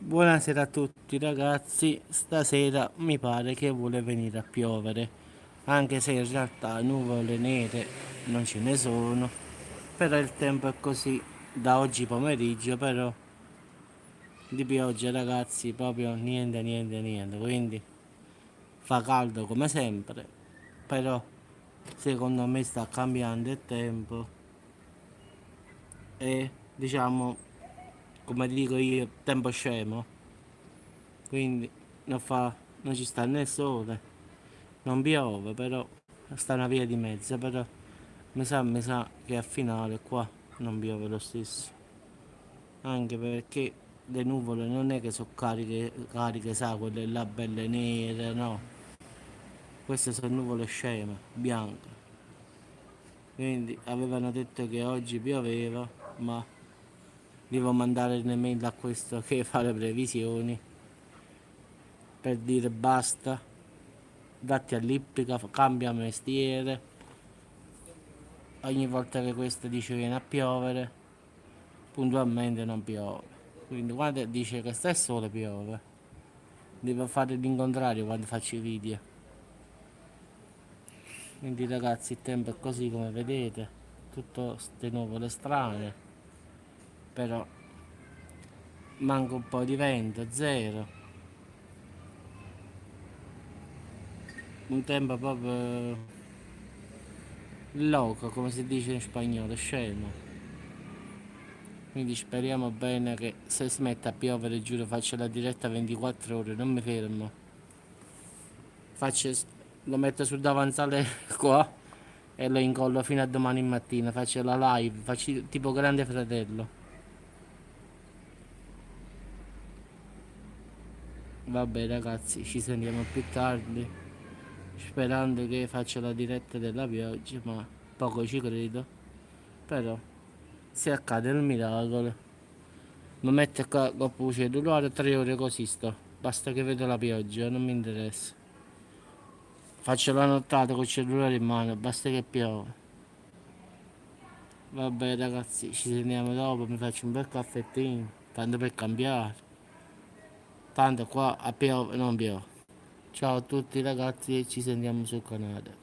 Buonasera a tutti ragazzi, stasera mi pare che vuole venire a piovere, anche se in realtà nuvole nere non ce ne sono, però il tempo è così da oggi pomeriggio, però di pioggia ragazzi proprio niente niente niente, quindi fa caldo come sempre, però secondo me sta cambiando il tempo e diciamo, come dico io, tempo scemo, quindi non ci sta né sole. Non piove, però sta una via di mezzo, però mi sa che a finale qua non piove lo stesso. Anche perché le nuvole non è che sono cariche, cariche, sa, quelle là belle nere, no. Queste sono nuvole sceme, bianche. Quindi avevano detto che oggi pioveva, ma devo mandare un'email a questo che fa le previsioni per dire basta, datti all'ippica, cambia mestiere. Ogni volta che questo dice viene a piovere, puntualmente non piove. Quindi quando dice che sta il sole piove, devo fare l'incontrario quando faccio i video. Quindi ragazzi il tempo è così come vedete, tutto ste nuvole strane, però manca un po' di vento, zero. Un tempo proprio loco, come si dice in spagnolo, scemo. Quindi speriamo bene che se smette a piovere, giuro, faccio la diretta 24 ore, non mi fermo. Faccio, lo metto sul davanzale qua e lo incollo fino a domani mattina. Faccio la live, faccio tipo grande fratello. Vabbè ragazzi, ci sentiamo più tardi. Sperando che faccia la diretta della pioggia, ma poco ci credo. Però se accade il miracolo, mi metto qua dopo il cellulare 3 ore così sto. Basta che vedo la pioggia, non mi interessa. Faccio la nottata col cellulare in mano, basta che piove. Vabbè ragazzi, ci sentiamo dopo, mi faccio un bel caffettino, tanto per cambiare. Tanto qua a piove non piove. Ciao a tutti ragazzi e ci sentiamo sul canale.